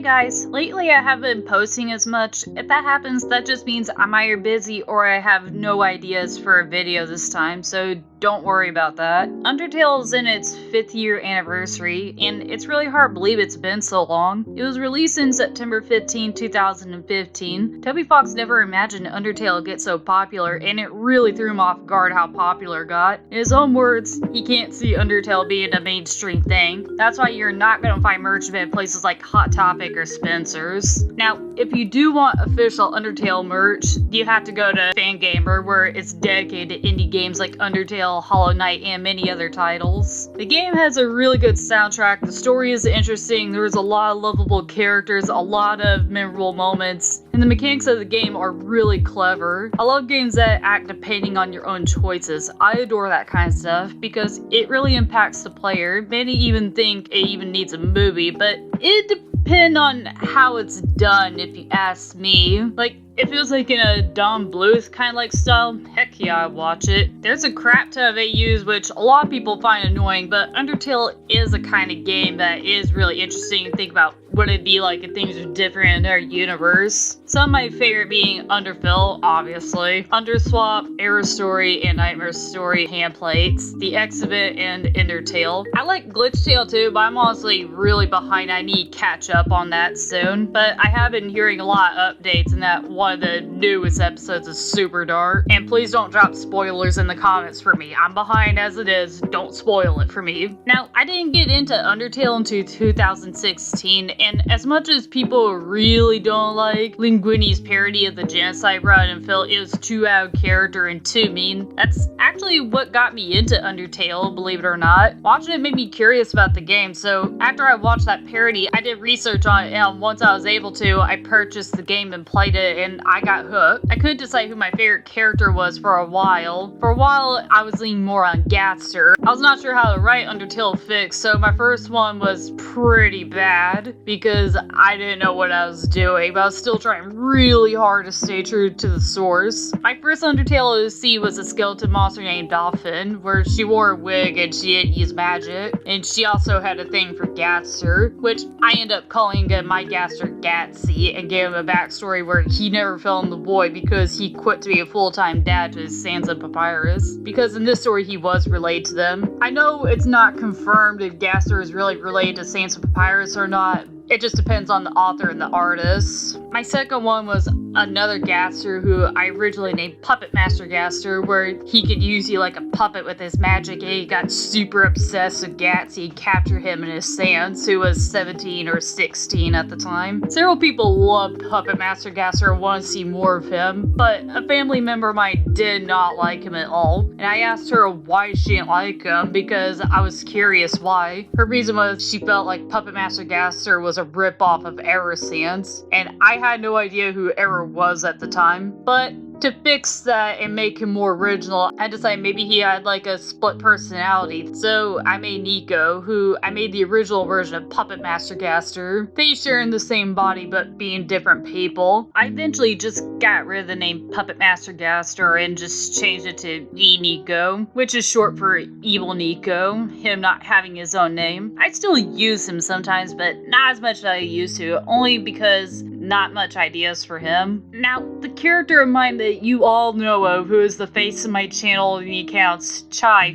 guys, lately I haven't been posting as much. If that happens, that just means I'm either busy or I have no ideas for a video this time, so don't worry about that. Undertale is in its 5th year anniversary, and it's really hard to believe it's been so long. It was released in September 15, 2015. Toby Fox never imagined Undertale would get so popular, and it really threw him off guard how popular it got. In his own words, he can't see Undertale being a mainstream thing. That's why you're not going to find merch of it in places like Hot Topic or Spencer's. Now, if you do want official Undertale merch, you have to go to Fandom, where it's dedicated to indie games like Undertale, Hollow Knight, and many other titles. The game has a really good soundtrack, the story is interesting, there's a lot of lovable characters, a lot of memorable moments, and the mechanics of the game are really clever. I love games that act depending on your own choices. I adore that kind of stuff because it really impacts the player. Many even think it even needs a movie, but it depends on how it's done, if you ask me. Like, if it was like in a Don Bluth kind of like style, heck yeah, I'd watch it. There's a crap ton of AUs which a lot of people find annoying, but Undertale is a kind of game that is really interesting to think about what it'd be like if things are different in their universe. Some of my favorite being Underfill, obviously, Underswap, Error Story, and Nightmare Story handplates, the Exhibit, and Undertale. I like Glitch Tale too, but I'm honestly really behind. I need to catch up on that soon. But I have been hearing a lot of updates, and that one of the newest episodes is super dark. And please don't drop spoilers in the comments for me. I'm behind as it is. Don't spoil it for me. Now, I didn't get into Undertale until 2016, and as much as people really don't like Linguini's parody of the genocide run and felt it was too out of character and too mean, that's actually what got me into Undertale, believe it or not. Watching it made me curious about the game, so after I watched that parody, I did research on it, and once I was able to, I purchased the game and played it, and I got hooked. I couldn't decide who my favorite character was for a while. For a while, I was leaning more on Gatster. I was not sure how to write Undertale fix, so my first one was pretty bad because I didn't know what I was doing, but I was still trying really hard to stay true to the source. My first Undertale OC was a skeleton monster named Dolphin, where she wore a wig and she didn't use magic, and she also had a thing for Gatster, which I ended up calling my Gatster Gatsy and gave him a backstory where he never fell in the void because he quit to be a full-time dad to his Sans and Papyrus, because in this story he was related to them. I know it's not confirmed if Gatster is really related to Sans and Papyrus or not. It just depends on the author and the artist. My second one was another Gatster who I originally named Puppet Master Gatster, where he could use you like a puppet with his magic, and he got super obsessed with Gatsy and captured him in his Sans, who was 17 or 16 at the time. Several people loved Puppet Master Gatster and wanted to see more of him, but a family member of mine did not like him at all, and I asked her why she didn't like him because I was curious why. Her reason was she felt like Puppet Master Gatster was a rip-off of Error Sans, and I had no idea who Error was at the time, but to fix that and make him more original, I decided maybe he had like a split personality. So I made Nico, who I made the original version of Puppet Master Gatster. They share in the same body but being different people. I eventually just got rid of the name Puppet Master Gatster and just changed it to E-Nico, which is short for Evil Nico, him not having his own name. I still use him sometimes, but not as much as I used to, only because not much ideas for him. Now, the character of mine that you all know of, who is the face of my channel and the accounts, Chai,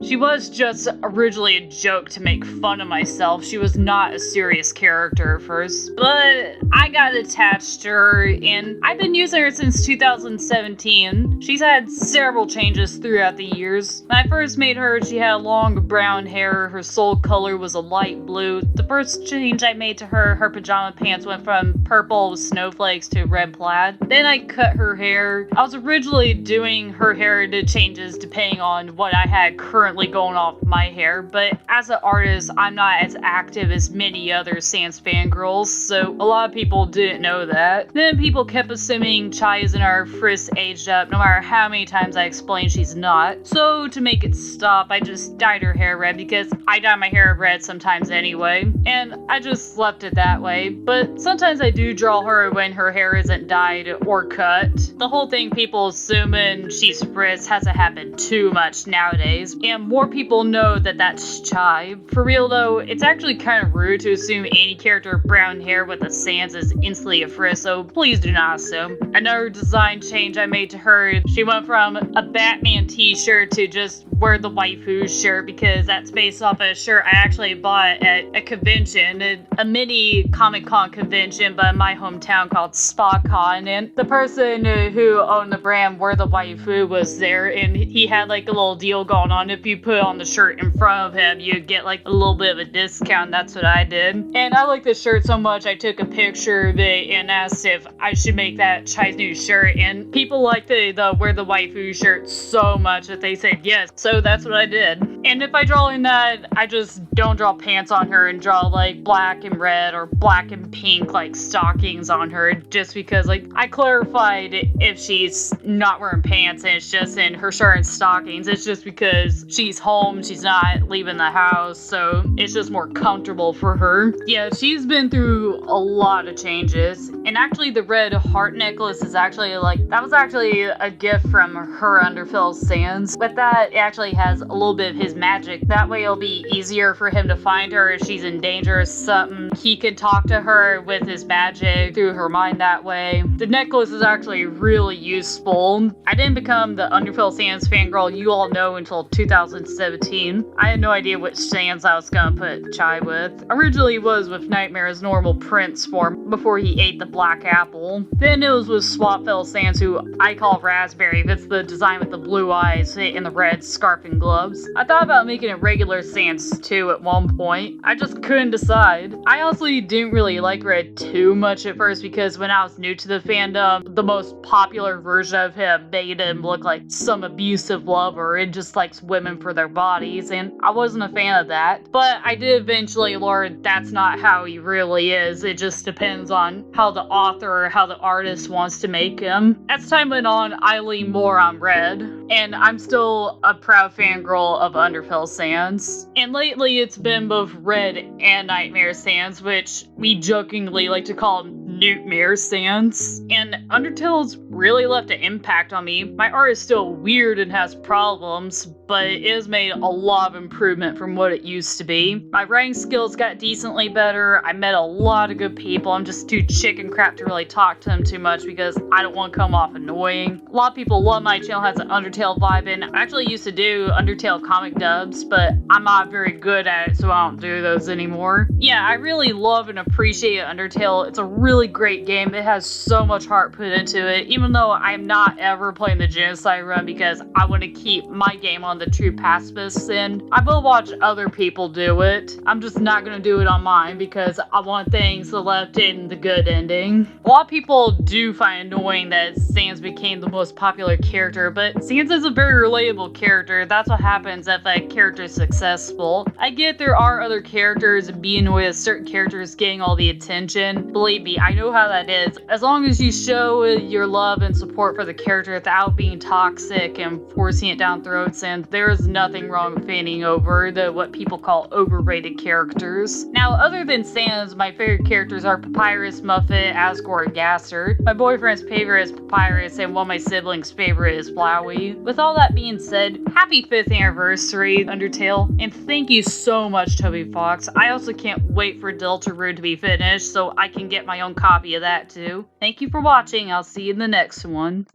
she was just originally a joke to make fun of myself. She was not a serious character at first, but I got attached to her, and I've been using her since 2017. She's had several changes throughout the years. When I first made her, she had long brown hair, her soul color was a light blue. The first change I made to her, her pajama pants went from purple with snowflakes to red plaid. Then I cut her hair. I was originally doing her hair to changes depending on what I had currently going off my hair, but as an artist, I'm not as active as many other Sans fangirls, so a lot of people didn't know that. Then people kept assuming Chai isn't our Frisk aged up, no matter how many times I explained she's not. So to make it stop, I just dyed her hair red because I dye my hair red sometimes anyway, and I just left it that way. But sometimes I do do draw her when her hair isn't dyed or cut. The whole thing people assuming she's Frisk hasn't happened too much nowadays, and more people know that that's Chive. For real though, it's actually kind of rude to assume any character with brown hair with the Sans is instantly a Frisk, so please do not assume. Another design change I made to her, she went from a Batman t-shirt to just wear the waifu shirt, because that's based off a shirt I actually bought at a convention, a mini Comic-Con convention, but in my hometown called SpaCon, and the person who owned the brand Wear the Waifu was there, and he had like a little deal going on. If you put on the shirt in front of him, you'd get like a little bit of a discount. That's what I did. And I like the shirt so much, I took a picture of it and asked if I should make that Chai's new shirt, and people like the Wear the Waifu shirt so much that they said yes. So that's what I did. And if I draw in that, I just don't draw pants on her and draw like black and red or black and pink like stockings on her, just because like I clarified if she's not wearing pants and it's just in her shirt and stockings, it's just because she's home, she's not leaving the house, so it's just more comfortable for her. Yeah, she's been through a lot of changes, and actually the red heart necklace is actually that was actually a gift from her Undertale Sans. With that, it actually has a little bit of his magic. That way it'll be easier for him to find her if she's in danger or something. He could talk to her with his magic through her mind that way. The necklace is actually really useful. I didn't become the Undertale Sans fangirl you all know until 2017. I had no idea which Sans I was gonna put Chai with. Originally it was with Nightmare's normal prince form before he ate the black apple. Then it was with Swapfell Sans, who I call Raspberry. It's the design with the blue eyes and the red scarf and gloves. I thought about making a regular Sans too at one point. I just couldn't decide. I honestly didn't really like Red too much at first, because when I was new to the fandom, the most popular version of him made him look like some abusive lover and just likes women for their bodies, and I wasn't a fan of that. But I did eventually learn that's not how he really is. It just depends on how the author or how the artist wants to make him. As time went on, I leaned more on Red, and I'm still a proud fangirl of Undertale Sans. And lately it's been both Red and Nightmare Sans, which we jokingly like to call Newtmare Sans. And Undertale's really left an impact on me. My art is still weird and has problems, but it has made a lot of improvement from what it used to be. My writing skills got decently better. I met a lot of good people. I'm just too chicken crap to really talk to them too much because I don't want to come off annoying. A lot of people love my channel, has an Undertale vibe, and I actually used to do Undertale comic dubs, but I'm not very good at it, so I don't do those anymore. Yeah, I really love and appreciate Undertale. It's a really great game. It has so much heart put into it, even though I'm not ever playing the genocide run because I want to keep my game on the true pacifist end. I will watch other people do it. I'm just not going to do it on mine because I want things left in the good ending. A lot of people do find annoying that Sans became the most popular character, but Sans is a very relatable character. That's what happens if a character is successful. I get there are other characters and being annoyed with certain characters getting all the attention. Believe me, I know how that is. As long as you show your love and support for the character without being toxic and forcing it down throats, and there is nothing wrong with fanning over what people call overrated characters. Now, other than Sans, my favorite characters are Papyrus, Muffet, Asgore, and Gaster. My boyfriend's favorite is Papyrus, and one of my siblings' favorite is Flowey. With all that being said, happy 5th anniversary, Undertale, and thank you so much, Toby Fox. I also can't wait for Deltarune to be finished so I can get my own copy of that too. Thank you for watching. I'll see you in the next one.